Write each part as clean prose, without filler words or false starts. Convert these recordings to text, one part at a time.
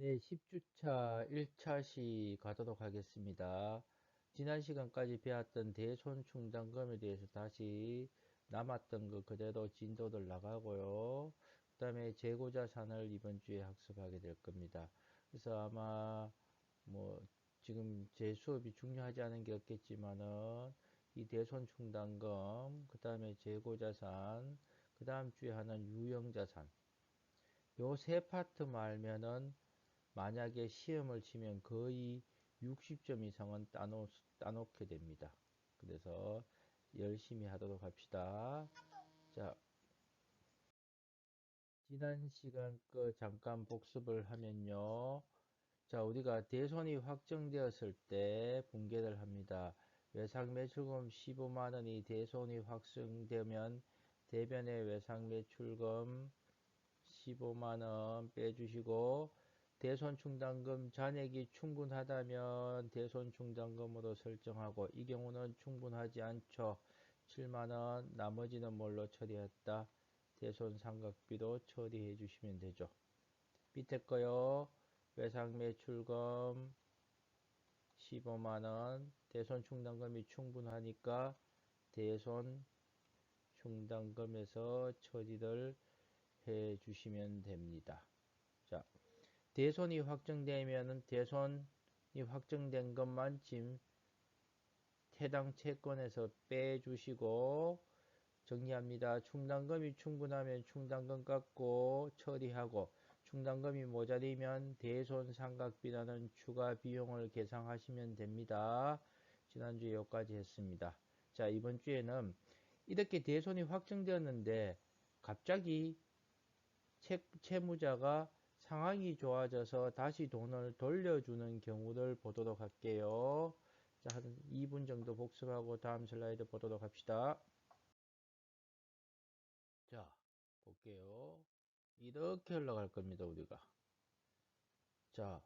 네, 10주차 1차시 가도록 하겠습니다. 지난 시간까지 배웠던 대손충당금에 대해서 다시 남았던 거 그대로 진도를 나가고요. 그 다음에 재고자산을 이번 주에 학습하게 될 겁니다. 그래서 아마 뭐 지금 제 수업이 중요하지 않은 게 없겠지만은 이 대손충당금, 그 다음에 재고자산, 그 다음 주에 하는 유형자산 요 세 파트 말면은 만약에 시험을 치면 거의 60점 이상은 따놓게 됩니다. 그래서 열심히 하도록 합시다. 자, 지난 시간 거 잠깐 복습을 하면요. 자, 우리가 대손이 확정되었을 때 분개를 합니다. 외상 매출금 15만 원이 대손이 확정되면 대변의 외상 매출금 15만 원 빼주시고 대손충당금 잔액이 충분하다면 대손충당금으로 설정하고 이 경우는 충분하지 않죠. 7만 원 나머지는 뭘로 처리했다. 대손상각비로 처리해 주시면 되죠. 밑에 거요. 외상매출금 15만 원 대손충당금이 충분하니까 대손충당금에서 처리를 해 주시면 됩니다. 자, 대손이 확정되면은 대손이 확정된 것만 지금 해당 채권에서 빼주시고 정리합니다. 충당금이 충분하면 충당금 깎고 처리하고 충당금이 모자리면 대손상각비라는 추가 비용을 계상하시면 됩니다. 지난주에 여기까지 했습니다. 자, 이번 주에는 이렇게 대손이 확정되었는데 갑자기 채무자가 상황이 좋아져서 다시 돈을 돌려주는 경우를 보도록 할게요. 자, 한 2분 정도 복습하고 다음 슬라이드 보도록 합시다. 자, 볼게요. 이렇게 흘러갈 겁니다, 우리가. 자,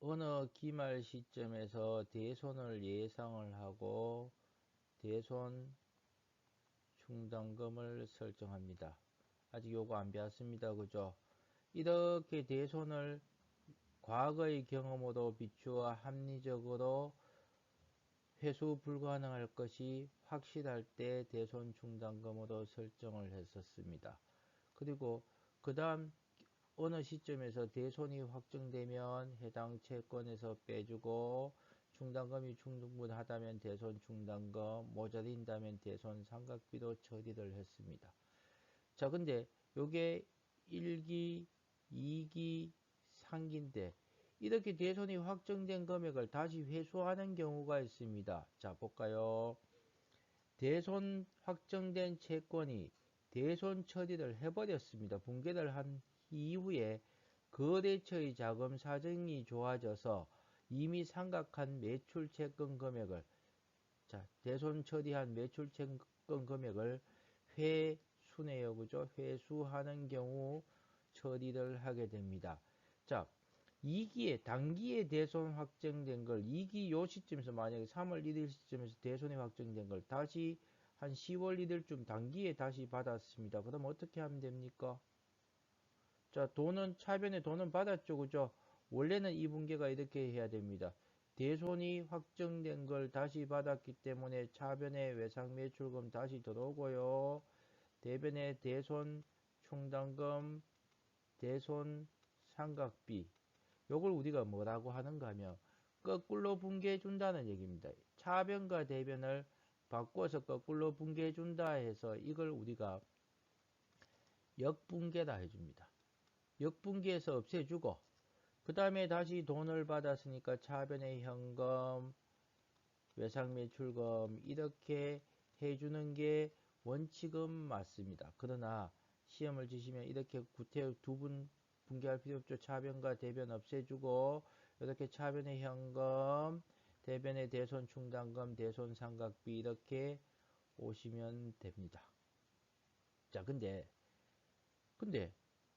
어느 기말 시점에서 대손을 예상을 하고 대손 충당금을 설정합니다. 아직 요거 안 배웠습니다. 그죠? 이렇게 대손을 과거의 경험으로 비추어 합리적으로 회수 불가능할 것이 확실할 때 대손 충당금으로 설정을 했었습니다. 그리고 그 다음 어느 시점에서 대손이 확정되면 해당 채권에서 빼주고 충당금이 충분하다면 대손 충당금, 모자린다면 대손 상각비로 처리를 했습니다. 자, 근데 요게 1기, 2기, 3기인데 이렇게 대손이 확정된 금액을 다시 회수하는 경우가 있습니다. 자, 볼까요? 대손 확정된 채권이 대손 처리를 해버렸습니다. 분개를 한 이후에 거래처의 자금 사정이 좋아져서 이미 상각한 매출 채권 금액을 자, 대손 처리한 매출 채권 금액을 회수네요. 그죠? 회수하는 경우 처리를 하게 됩니다. 자, 2기에 단기에 대손 확정된 걸 2기 요 시점에서 만약에 3월 1일 시점에서 대손이 확정된 걸 다시 한 10월 1일쯤 단기에 다시 받았습니다. 그럼 어떻게 하면 됩니까? 자, 돈은 차변에 돈은 받았죠. 그죠? 원래는 이 분계가 이렇게 해야 됩니다. 대손이 확정된 걸 다시 받았기 때문에 차변에 외상 매출금 다시 들어오고요. 대변에 대손 충당금, 대손 상각비 요걸 우리가 뭐라고 하는가 하면 거꾸로 분개해 준다는 얘기입니다. 차변과 대변을 바꿔서 거꾸로 분개해 준다 해서 이걸 우리가 역분개다 해줍니다. 역분개해서 없애주고 그 다음에 다시 돈을 받았으니까 차변의 현금, 외상매출금 이렇게 해주는 게 원칙은 맞습니다. 그러나 시험을 지시면 이렇게 구태 두 분 분개할 필요 없죠. 차변과 대변 없애주고 이렇게 차변의 현금, 대변의 대손 충당금, 대손 상각비 이렇게 오시면 됩니다. 자, 근데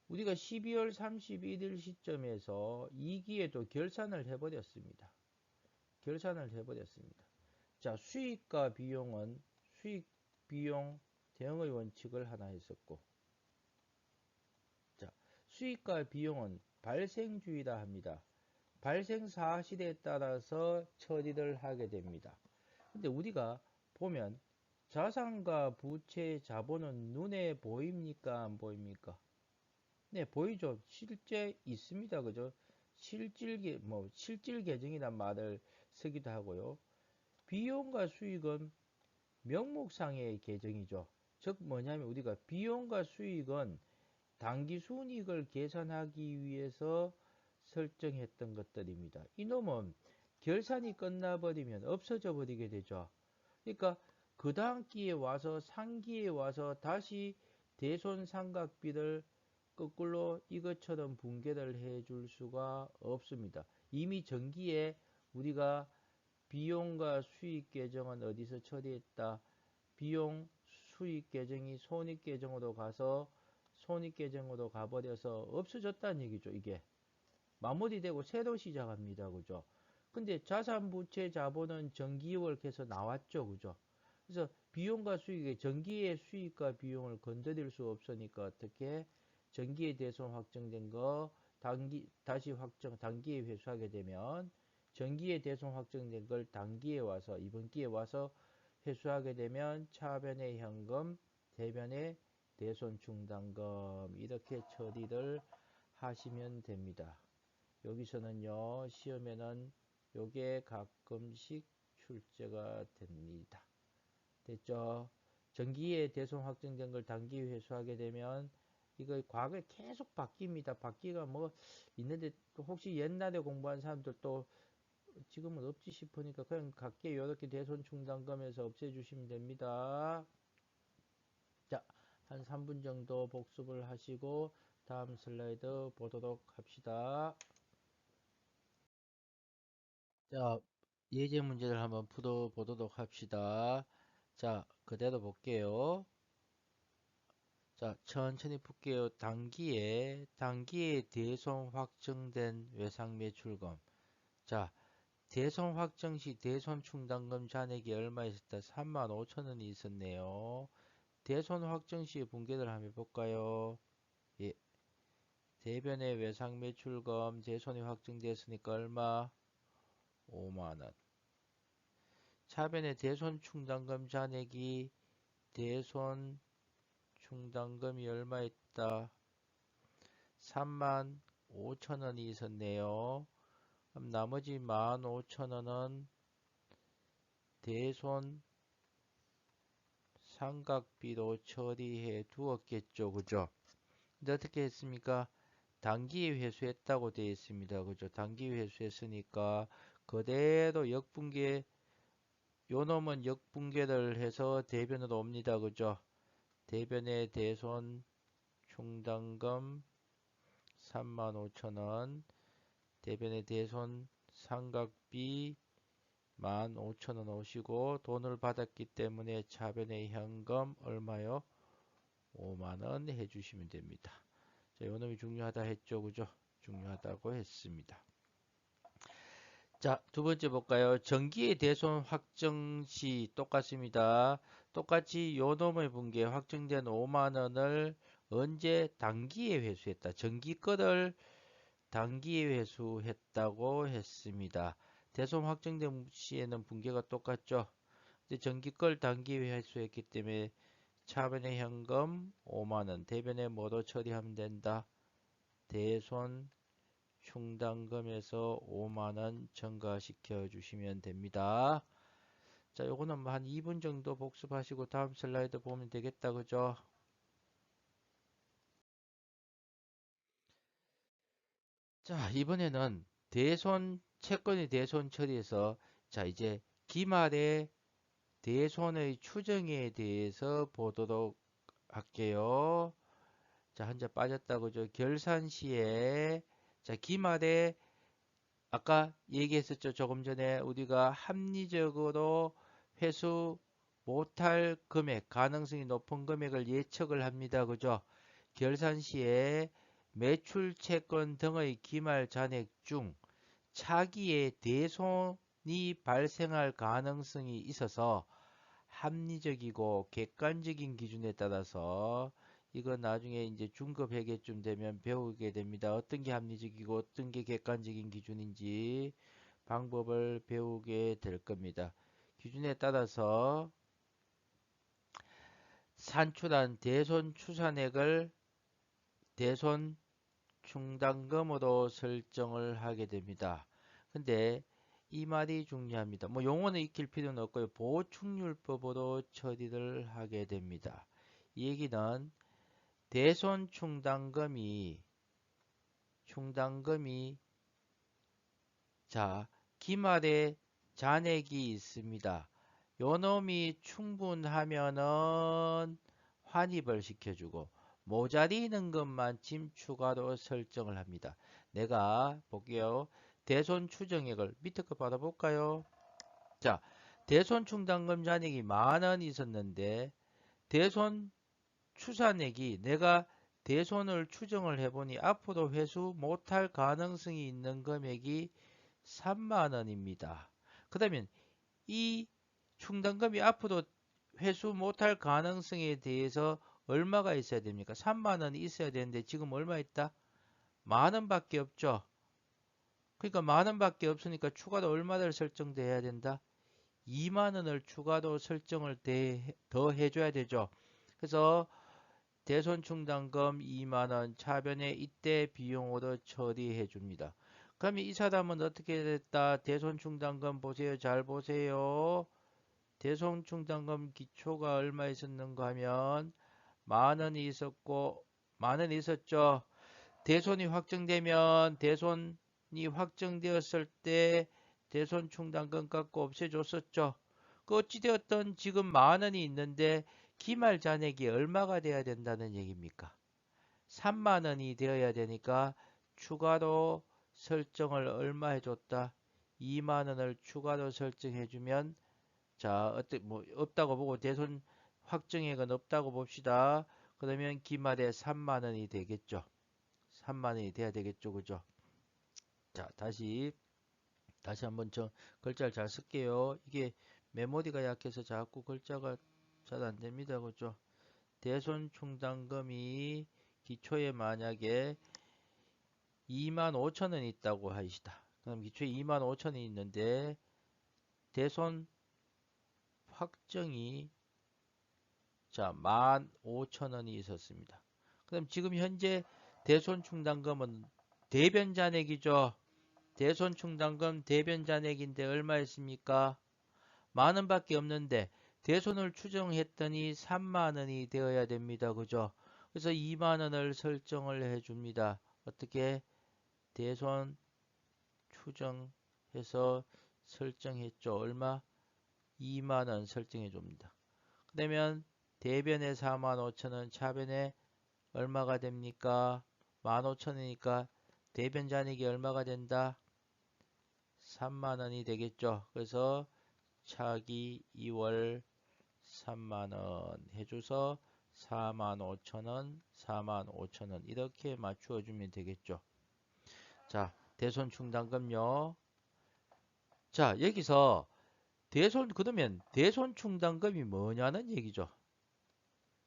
우리가 12월 31일 시점에서 2기에도 결산을 해버렸습니다. 결산을 해버렸습니다. 자, 수익과 비용은 수익, 비용, 대응의 원칙을 하나 했었고, 자, 수익과 비용은 발생주의다 합니다. 발생 사실에 따라서 처리를 하게 됩니다. 근데 우리가 보면 자산과 부채, 자본은 눈에 보입니까? 안 보입니까? 네, 보이죠. 실제 있습니다. 그죠? 실질 계정이란 말을 쓰기도 하고요. 비용과 수익은 명목상의 계정이죠. 즉 뭐냐면 우리가 비용과 수익은 당기 순이익을 계산하기 위해서 설정했던 것들입니다. 이놈은 결산이 끝나버리면 없어져 버리게 되죠. 그러니까 그 다음 기에 와서 상기에 와서 다시 대손상각비를 거꾸로 이것처럼 분괴를 해줄 수가 없습니다. 이미 전기에 우리가 비용과 수익 계정은 어디서 처리했다? 비용 수익 계정이 손익 계정으로 가서 손익 계정으로 가버려서 없어졌다는 얘기죠. 이게 마무리되고 새로 시작합니다. 그죠? 근데 자산 부채 자본은 정기월께서 나왔죠. 그죠? 그래서 비용과 수익의 전기의 수익과 비용을 건드릴 수 없으니까 어떻게 전기에 대해서 확정된 거 다시 단기에 회수하게 되면 전기에 대해서 확정된 걸 단기에 와서 이번 기에 와서 회수하게 되면 차변의 현금, 대변의 대손 충당금 이렇게 처리를 하시면 됩니다. 여기서는요 시험에는 요게 가끔씩 출제가 됩니다. 됐죠? 전기에 대손 확정된 걸 단기 회수하게 되면 이거 과거에 계속 바뀝니다. 바뀌가 뭐 있는데 혹시 옛날에 공부한 사람들 또 지금은 없지 싶으니까 그냥 각기 이렇게 대손 충당금에서 없애주시면 됩니다. 자, 한 3분 정도 복습을 하시고 다음 슬라이드 보도록 합시다. 자, 예제 문제를 한번 풀어보도록 합시다. 자, 그대로 볼게요. 자, 천천히 풀게요. 단기에 대손 확정된 외상 매출금. 자, 대손 확정 시 대손 충당금 잔액이 얼마 있었다? 35,000원이 있었네요. 대손 확정 시 분괴를 한번 해볼까요? 예. 대변의 외상 매출금 대손이 확정됐으니까 얼마? 5만원. 차변의 대손 충당금 잔액이 대손 충당금이 얼마 있다? 35,000원이 있었네요. 그럼 나머지 15,000원은 대손 삼각비로 처리해 두었겠죠. 그죠? 근데 어떻게 했습니까? 단기에 회수했다고 되어 있습니다. 그죠? 단기 회수했으니까 그대로 역분계 요 놈은 역분계를 해서 대변으로 옵니다. 그죠? 대변의 대손 충당금 35,000원 대변의 대손 삼각비 15,000원 오시고 돈을 받았기 때문에 차변의 현금 얼마요? 5만원 해주시면 됩니다. 자, 요놈이 중요하다 했죠. 그죠? 중요하다고 했습니다. 자, 두 번째 볼까요? 전기의 대손 확정 시 똑같습니다. 똑같이 요놈의 분계 확정된 5만원을 언제 단기에 회수했다. 전기 거를 단기에 회수했다고 했습니다. 대손 확정된 시에는 분계가 똑같죠. 근데 전기 걸 단기에 회수했기 때문에 차변의 현금 5만원, 대변에 뭐로 처리하면 된다? 대손 충당금에서 5만원 증가시켜 주시면 됩니다. 자, 요거는 한 2분 정도 복습하시고 다음 슬라이드 보면 되겠다. 그죠? 자, 이번에는 채권의 대손 처리에서 자, 이제 기말의 대손의 추정에 대해서 보도록 할게요. 자, 한 자 빠졌다. 그죠? 결산 시에 자, 기말에 아까 얘기했었죠. 조금 전에 우리가 합리적으로 회수 못할 금액, 가능성이 높은 금액을 예측을 합니다. 그죠? 결산 시에 매출 채권 등의 기말 잔액 중 차기에 대손이 발생할 가능성이 있어서 합리적이고 객관적인 기준에 따라서 이거 나중에 이제 중급 회계쯤 되면 배우게 됩니다. 어떤 게 합리적이고 어떤 게 객관적인 기준인지 방법을 배우게 될 겁니다. 기준에 따라서 산출한 대손 추산액을 대손 충당금으로 설정을 하게 됩니다. 근데 이 말이 중요합니다. 뭐 용어는 익힐 필요는 없고요. 보충률법으로 처리를 하게 됩니다. 이 얘기는 대손 충당금이 자 기말에 잔액이 있습니다. 요놈이 충분하면은 환입을 시켜주고 모자리는 것만 짐 추가로 설정을 합니다. 내가 볼게요. 대손 추정액을 밑에 거 받아볼까요? 자, 대손 충당금 잔액이 10,000원 있었는데 대손 추산액이 내가 대손을 추정을 해보니 앞으로 회수 못할 가능성이 있는 금액이 30,000원입니다. 그러면 이 충당금이 앞으로 회수 못할 가능성에 대해서 얼마가 있어야 됩니까? 30,000원이 있어야 되는데 지금 얼마 있다? 10,000원밖에 없죠. 그러니까 10,000원밖에 없으니까 추가로 얼마를 설정돼야 된다? 20,000원을 추가로 설정을 더 해줘야 되죠. 그래서 대손 충당금 20,000원 차변에 이때 비용으로 처리해 줍니다. 그러면 이 사람은 어떻게 됐다? 대손 충당금 보세요. 잘 보세요. 대손 충당금 기초가 얼마 있었는가 하면 10,000원이 있었고 10,000원이 있었죠. 대손이 확정되면 대손이 확정되었을 때 대손 충당금 깎고 없애줬었죠. 그 어찌되었든 지금 10,000원이 있는데 기말 잔액이 얼마가 돼야 된다는 얘기입니까? 30,000원이 되어야 되니까 추가로 설정을 얼마 해줬다? 20,000원을 추가로 설정해주면 자, 뭐 없다고 보고 대손 확정액은 없다고 봅시다. 그러면 기말에 30,000원이 되겠죠. 30,000원이 돼야 되겠죠. 그죠? 자, 다시 한번 저 글자를 잘 쓸게요. 이게 메모리가 약해서 자꾸 글자가 잘 안 됩니다. 그죠? 대손 충당금이 기초에 만약에 25,000원 있다고 하시다. 그럼 기초에 25,000원이 있는데 대손 확정이 자 15,000원이 있었습니다. 그럼 지금 현재 대손 충당금은 대변 잔액이죠. 대손 충당금 대변 잔액인데 얼마였습니까? 10,000원밖에 없는데 대손을 추정했더니 30,000원이 되어야 됩니다. 그죠? 그래서 20,000원을 설정을 해줍니다. 어떻게? 대손 추정해서 설정했죠. 얼마? 20,000원 설정해 줍니다. 그러면 대변에 45,000원, 차변에 얼마가 됩니까? 15,000원이니까 대변 잔액이 얼마가 된다? 30,000원이 되겠죠. 그래서 차기 2월 30,000원 해줘서 45,000원, 45,000원 이렇게 맞추어 주면 되겠죠. 자, 대손 충당금요. 자, 여기서 그러면 대손 충당금이 뭐냐는 얘기죠.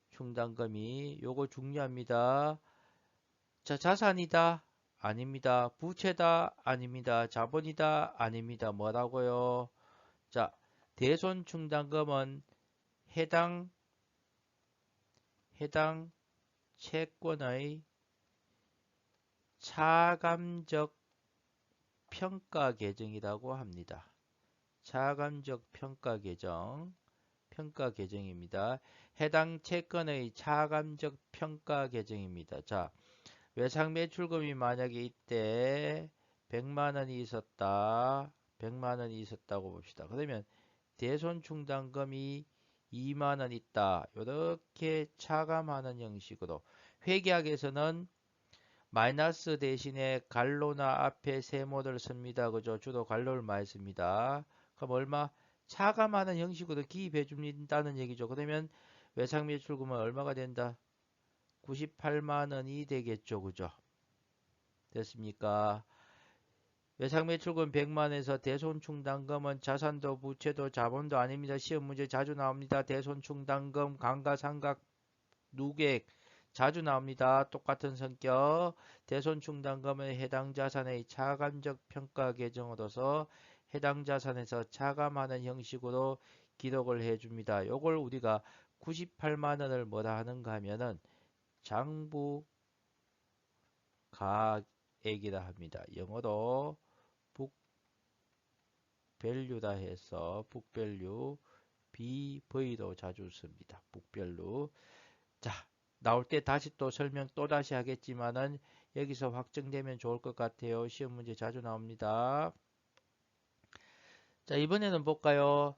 충당금이 요거 중요합니다. 자, 자산이다? 아닙니다. 부채다? 아닙니다. 자본이다? 아닙니다. 뭐라고요? 자, 대손 충당금은 해당 채권의 차감적 평가 계정이라고 합니다. 차감적 평가 계정입니다. 해당 채권의 차감적 평가 계정입니다. 자, 외상 매출금이 만약에 이때 100만원이 있었다. 100만원이 있었다고 봅시다. 그러면 대손 충당금이 2만원 있다. 이렇게 차감하는 형식으로 회계학에서는 마이너스 대신에 갈로나 앞에 세모를 씁니다. 그죠? 주로 갈로를 많이 씁니다. 그럼 얼마? 차감하는 형식으로 기입해 준다는 얘기죠. 그러면 외상 매출금은 얼마가 된다? 98만원이 되겠죠. 그죠? 됐습니까? 외상 매출금 100만에서 대손 충당금은 자산도 부채도 자본도 아닙니다. 시험 문제 자주 나옵니다. 대손 충당금 감가상각 누계액 자주 나옵니다. 똑같은 성격. 대손충당금은 해당 자산의 차감적 평가 계정을 얻어서 해당 자산에서 차감하는 형식으로 기록을 해줍니다. 요걸 우리가 98만 원을 뭐다 하는가 하면은 장부 가액이라 합니다. 영어로 북밸류다 해서 북밸류 BV도 자주 씁니다. 북밸류. 자, 나올 때 다시 또 설명 또 다시 하겠지만은 여기서 확정되면 좋을 것 같아요. 시험 문제 자주 나옵니다. 자, 이번에는 볼까요?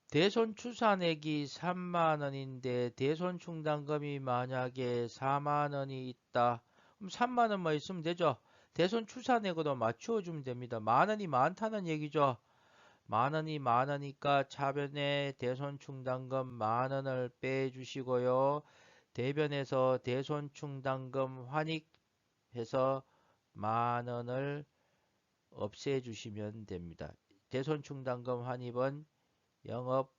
대손 추산액이 3만 원인데 대손 충당금이 만약에 4만 원이 있다. 그럼 3만 원만 있으면 되죠. 대손 추산액으로 맞추어 주면 됩니다. 만 원이 많다는 얘기죠. 만 원이 많으니까 차변에 대손 충당금 만 원을 빼주시고요. 대변에서 대손 충당금 환입해서 만 원을 없애주시면 됩니다. 대손 충당금 환입은 영업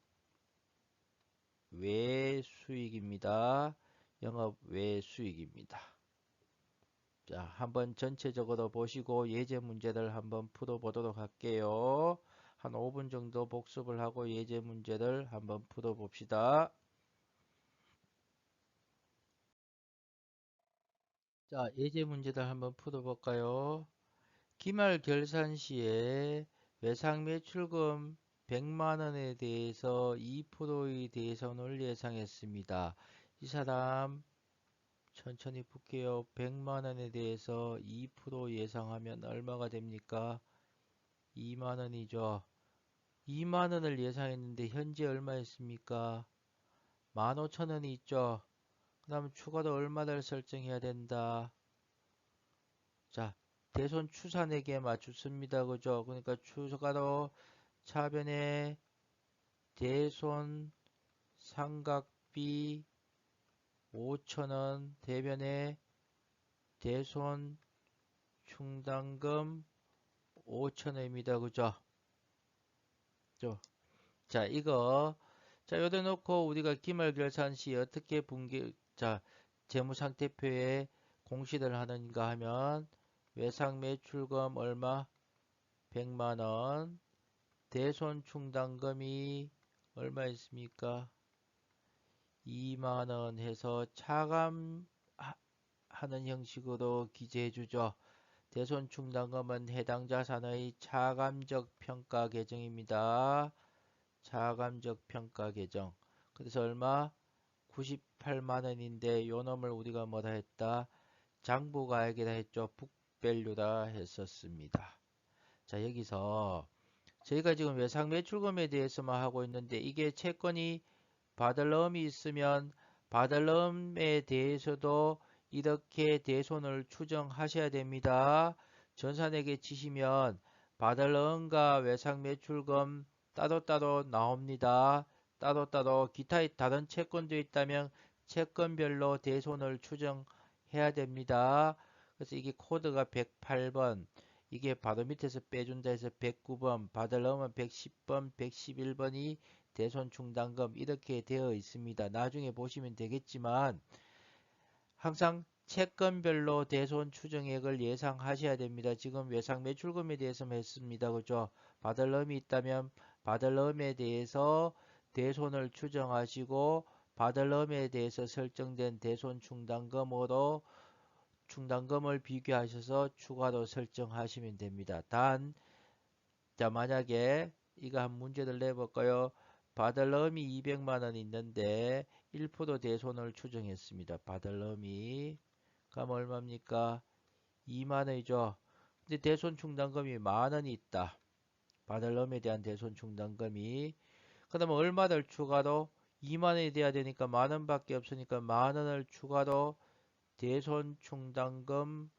외수익입니다. 영업 외수익입니다. 자, 한번 전체적으로 보시고 예제 문제들 한번 풀어보도록 할게요. 한 5분 정도 복습을 하고 예제 문제들 한번 풀어봅시다. 자, 예제 문제들 한번 풀어볼까요? 기말 결산 시에 외상 매출금 100만 원에 대해서 2%의 대손을 예상했습니다. 이 사람 천천히 볼게요. 100만 원에 대해서 2% 예상하면 얼마가 됩니까? 2만 원이죠. 2만 원을 예상했는데 현재 얼마였습니까? 15,000원이 있죠. 그 다음 추가로 얼마를 설정해야 된다. 자, 대손 추산액에 맞췄습니다. 그죠? 그러니까 추가로 차변에 대손 상각비 5,000원, 대변에 대손 충당금 5,000원입니다. 그죠? 자, 이거 자, 요대 놓고 우리가 기말결산 시 어떻게 자, 재무상태표에 공시를 하는가 하면 외상 매출금 얼마? 100만 원. 대손 충당금이 얼마 있습니까? 2만 원 해서 차감하는 형식으로 기재해 주죠. 대손 충당금은 해당 자산의 차감적 평가 계정입니다. 차감적 평가 계정. 그래서 얼마? 98만 원인데 요 놈을 우리가 뭐다 했다? 장부가액이다 했죠. 북밸류다 했었습니다. 자, 여기서 저희가 지금 외상 매출금에 대해서만 하고 있는데 이게 채권이 받을 놈이 있으면 받을 놈에 대해서도 이렇게 대손을 추정하셔야 됩니다. 전산에게 치시면 받을 놈과 외상 매출금 따로따로 나옵니다. 따로따로 기타 다른 채권도 있다면 채권별로 대손을 추정해야 됩니다. 그래서 이게 코드가 108번, 이게 바로 밑에서 빼준다 해서 109번, 받을 놈은 110번, 111번이 대손 충당금 이렇게 되어 있습니다. 나중에 보시면 되겠지만 항상 채권별로 대손 추정액을 예상하셔야 됩니다. 지금 외상 매출금에 대해서만 했습니다. 그죠? 받을 놈이 있다면 받을 놈에 대해서 대손을 추정하시고 받을 놈에 대해서 설정된 대손 충당금으로 충당금을 비교하셔서 추가로 설정하시면 됩니다. 단, 자, 만약에 이거 한 문제를 내볼까요? 받을 놈이 200만 원 있는데 1% 대손을 추정했습니다. 받을 놈이 그럼 얼마입니까? 2만 원이죠. 근데 대손 충당금이 만 원이 있다. 받을 놈에 대한 대손 충당금이 그다음에 얼마를 추가로 2만 원이 돼야 되니까 만 원밖에 없으니까 만 원을 추가로 대손 충당금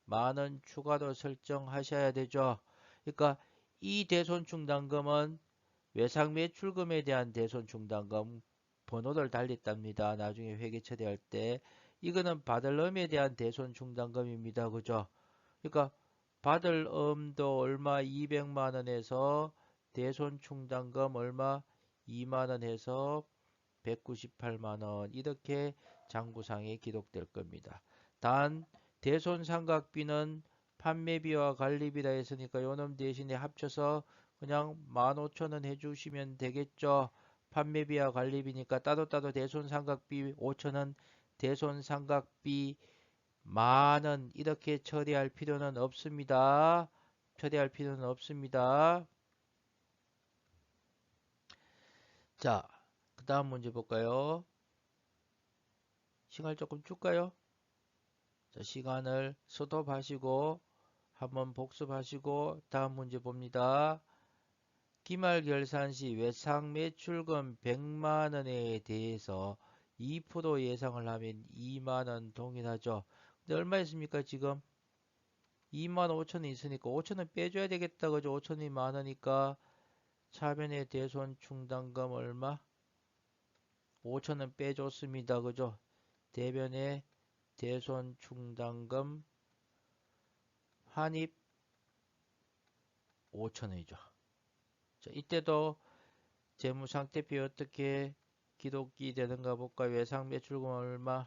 만 원 추가로 설정하셔야 되죠. 그러니까 이 대손 충당금은 외상 매출금에 대한 대손 충당금 번호를 달렸답니다. 나중에 회계 처리할 때 이거는 받을 놈에 대한 대손 충당금입니다. 그죠? 그러니까 받을 엄도 얼마 200만 원에서 대손 충당금 얼마 2만 원 해서 198만 원 이렇게 장부상에 기록될 겁니다. 단 대손상각비는 판매비와 관리비라 했으니까 요놈 대신에 합쳐서 그냥 15,000원 해주시면 되겠죠. 판매비와 관리비니까 따도 대손상각비 5,000원, 대손상각비 만원 이렇게 처리할 필요는 없습니다. 처리할 필요는 없습니다. 자, 그 다음 문제 볼까요? 시간을 조금 줄까요? 자, 시간을 스톱하시고 한번 복습하시고 다음 문제 봅니다. 기말 결산 시 외상 매출금 100만원에 대해서 2% 예상을 하면 2만원 동일하죠. 근데 얼마 있습니까 지금? 2만 5천원 있으니까 5천원 빼줘야 되겠다 그죠? 5천원이 많으니까 차변의 대손 충당금 얼마? 5천원 빼줬습니다 그죠? 대변의 대손 충당금 환입 5천원이죠. 자, 이때도 재무상태표 어떻게 기록이 되는가 볼까요? 외상 매출금 얼마?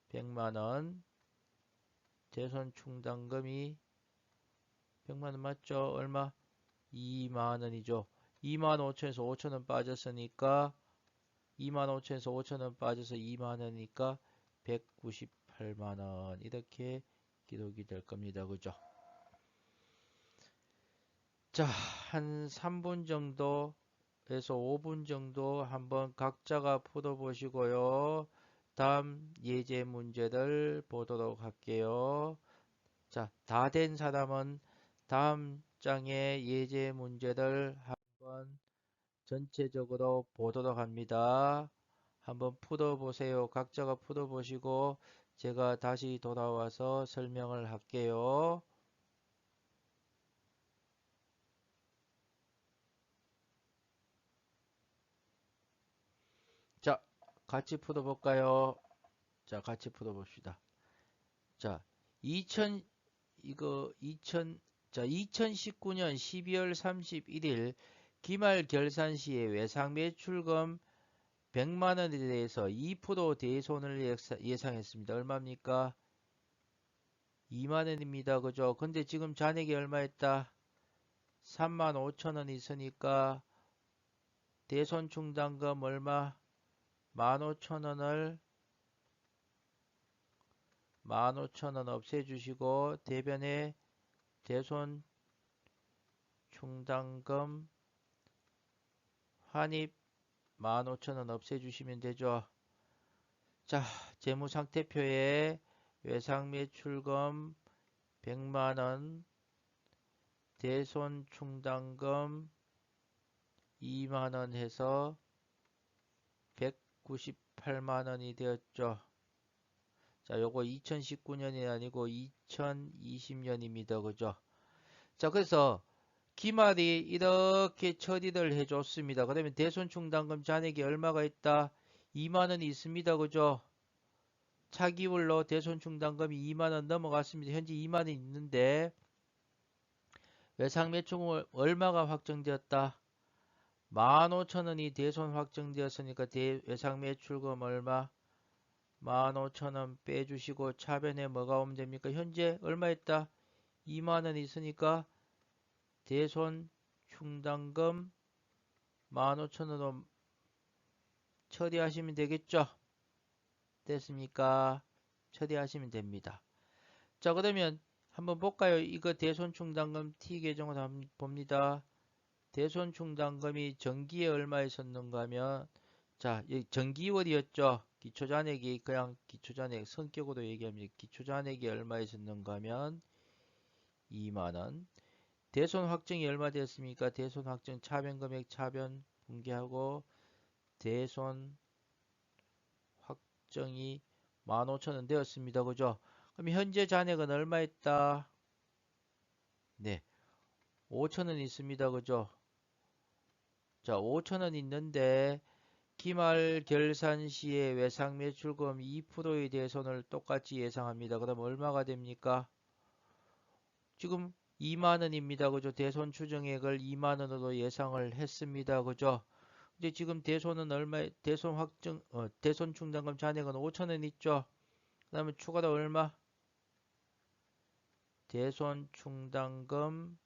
100만원. 대손 충당금이 100만원 맞죠? 얼마? 2만원이죠. 2만 5천에서 5천원 빠졌으니까 2만 5천에서 5천원 빠져서 2만원이니까 198만원 이렇게 기록이 될 겁니다. 그죠? 자, 한 3분 정도에서 5분 정도 한번 각자가 풀어보시고요. 다음 예제 문제를 보도록 할게요. 자, 다 된 사람은 다음 장의 예제 문제를 한번 전체적으로 보도록 합니다. 한번 풀어보세요. 각자가 풀어보시고 제가 다시 돌아와서 설명을 할게요. 자, 같이 풀어볼까요? 자, 같이 풀어봅시다. 자, 2000, 이거 2000, 자, 2019년 12월 31일 기말 결산 시에 외상 매출금 100만 원에 대해서 2% 대손을 예상했습니다. 얼마입니까? 2만 원입니다. 그죠? 근데 지금 잔액이 얼마 있다? 3만 5천 원 있으니까 대손 충당금 얼마? 15,000원을 15,000원 없애주시고 대변에 대손 충당금 환입 15,000원 없애주시면 되죠. 자, 재무상태표에 외상매출금 100만원, 대손 충당금 2만원 해서 198만원이 되었죠. 자, 요거 2019년이 아니고 2020년입니다. 그죠? 자, 그래서 기말이 이렇게 처리를 해줬습니다. 그러면 대손충당금 잔액이 얼마가 있다? 2만원이 있습니다. 그죠? 차기울로 대손충당금이 2만원 넘어갔습니다. 현재 2만원이 있는데 외상매출금 얼마가 확정되었다? 15,000원이 대손 확정되었으니까 외상매출금 얼마? 15,000원 빼주시고 차변에 뭐가 오면 됩니까? 현재 얼마 있다? 2만원 있으니까 대손 충당금 15,000원으로 처리하시면 되겠죠? 됐습니까? 처리하시면 됩니다. 자, 그러면 한번 볼까요? 이거 대손 충당금 T 계정을 한번 봅니다. 대손 충당금이 정기에 얼마 있었는가 하면 자, 정기월이었죠. 기초잔액이 그냥 기초잔액 성격으로 얘기하면 기초잔액이 얼마 있었는가 하면 2만원. 대손 확정이 얼마 되었습니까? 대손 확정 차변금액 차변 분개하고 대손 확정이 15,000원 되었습니다. 그죠? 그럼 현재 잔액은 얼마 있다? 네, 5,000원 있습니다. 그죠? 자, 5,000원 있는데 기말 결산 시에 외상 매출금 2%의 대손을 똑같이 예상합니다. 그럼 얼마가 됩니까? 지금 2만원입니다. 그죠? 대손 추정액을 2만원으로 예상을 했습니다. 그죠? 이제 지금 대손은 얼마, 대손 확정, 대손 충당금 잔액은 5천원 있죠. 그 다음에 추가로 얼마? 대손 충당금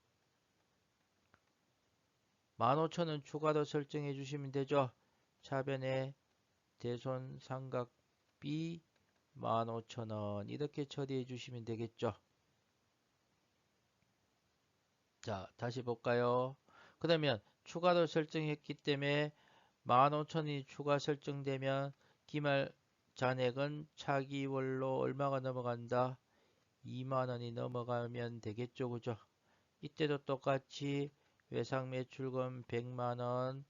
15,000원 추가로 설정해 주시면 되죠. 차변에 대손 삼각비 15,000원 이렇게 처리해 주시면 되겠죠. 자, 다시 볼까요? 그러면 추가로 설정했기 때문에 15,000원이 추가 설정되면 기말 잔액은 차기월로 얼마가 넘어간다? 2만원이 넘어가면 되겠죠. 그죠? 이때도 똑같이 외상 매출금 100만원,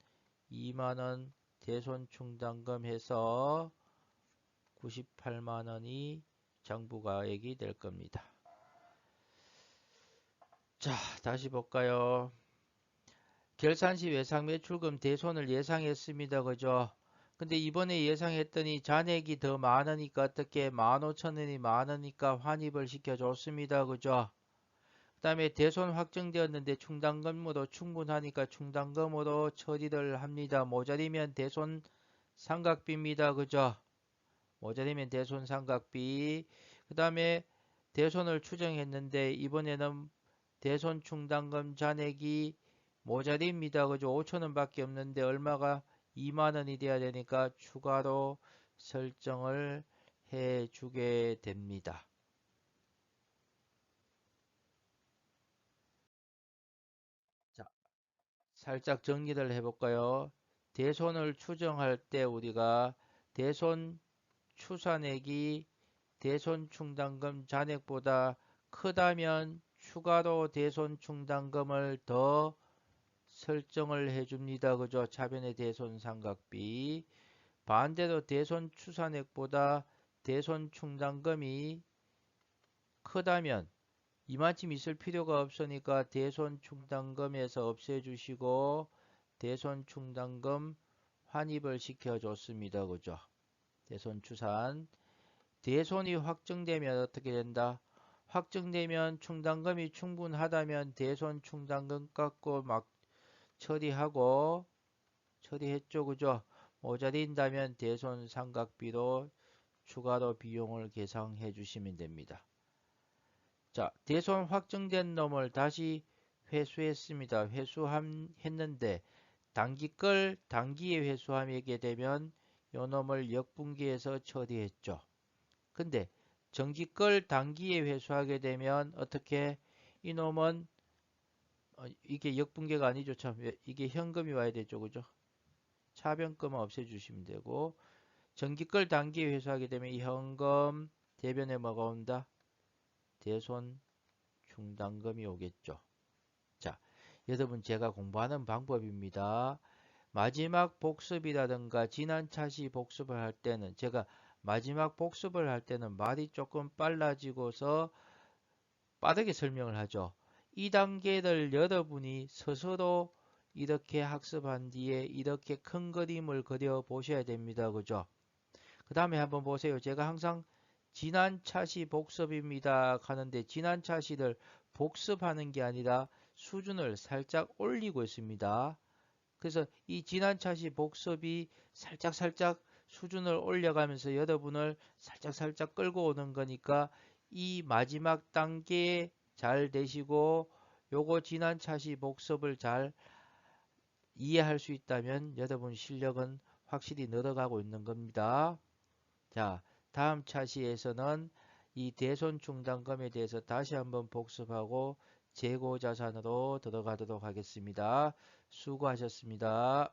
2만원 대손 충당금 해서 98만원이 정부가액이 될 겁니다. 자, 다시 볼까요? 결산시 외상 매출금 대손을 예상했습니다. 그죠? 근데 이번에 예상했더니 잔액이 더 많으니까 어떻게 15,000원이 많으니까 환입을 시켜줬습니다. 그죠? 그 다음에 대손 확정되었는데 충당금으로 충분하니까 충당금으로 처리를 합니다. 모자리면 대손 삼각비입니다. 그죠? 모자리면 대손 삼각비. 그 다음에 대손을 추정했는데 이번에는 대손 충당금 잔액이 모자리입니다. 그죠? 5천원 밖에 없는데 얼마가 2만원이 돼야 되니까 추가로 설정을 해 주게 됩니다. 자, 살짝 정리를 해볼까요? 대손을 추정할 때 우리가 대손 추산액이 대손 충당금 잔액보다 크다면 추가로 대손 충당금을 더 설정을 해줍니다. 그죠? 차변의 대손 삼각비. 반대로 대손 추산액보다 대손 충당금이 크다면 이만큼 있을 필요가 없으니까 대손 충당금에서 없애주시고 대손 충당금 환입을 시켜줬습니다. 그죠? 대손 추산. 대손이 확정되면 어떻게 된다? 확정되면 충당금이 충분하다면 대손 충당금 깎고 막 처리했죠. 그죠? 모자린다면 대손 삼각비로 추가로 비용을 계상해 주시면 됩니다. 자, 대손 확정된 놈을 다시 회수했습니다. 회수했는데 단기 걸 단기에 회수하게 되면 요 놈을 역분기해서 처리했죠. 근데 정기 걸 단기에 회수하게 되면 어떻게 이놈은 이게 역분기가 아니죠. 참 이게 현금이 와야 되죠. 그죠? 차변금은 없애주시면 되고 정기 걸 단기에 회수하게 되면 이 현금 대변에 뭐가 온다? 대손 충당금이 오겠죠. 자, 여러분 제가 공부하는 방법입니다. 마지막 복습이라든가 지난 차시 복습을 할 때는 제가 마지막 복습을 할 때는 말이 조금 빨라지고서 빠르게 설명을 하죠. 이 단계를 여러분이 스스로 이렇게 학습한 뒤에 이렇게 큰 그림을 그려 보셔야 됩니다. 그죠? 그 다음에 한번 보세요. 제가 항상 지난 차시 복습입니다 하는데 지난 차시를 복습하는 게 아니라 수준을 살짝 올리고 있습니다. 그래서 이 지난 차시 복습이 살짝 수준을 올려가면서 여러분을 살짝 끌고 오는 거니까 이 마지막 단계에 잘 되시고 요거 지난 차시 복습을 잘 이해할 수 있다면 여러분 실력은 확실히 늘어가고 있는 겁니다. 자, 다음 차시에서는 이 대손 충당금에 대해서 다시 한번 복습하고 재고 자산으로 들어가도록 하겠습니다. 수고하셨습니다.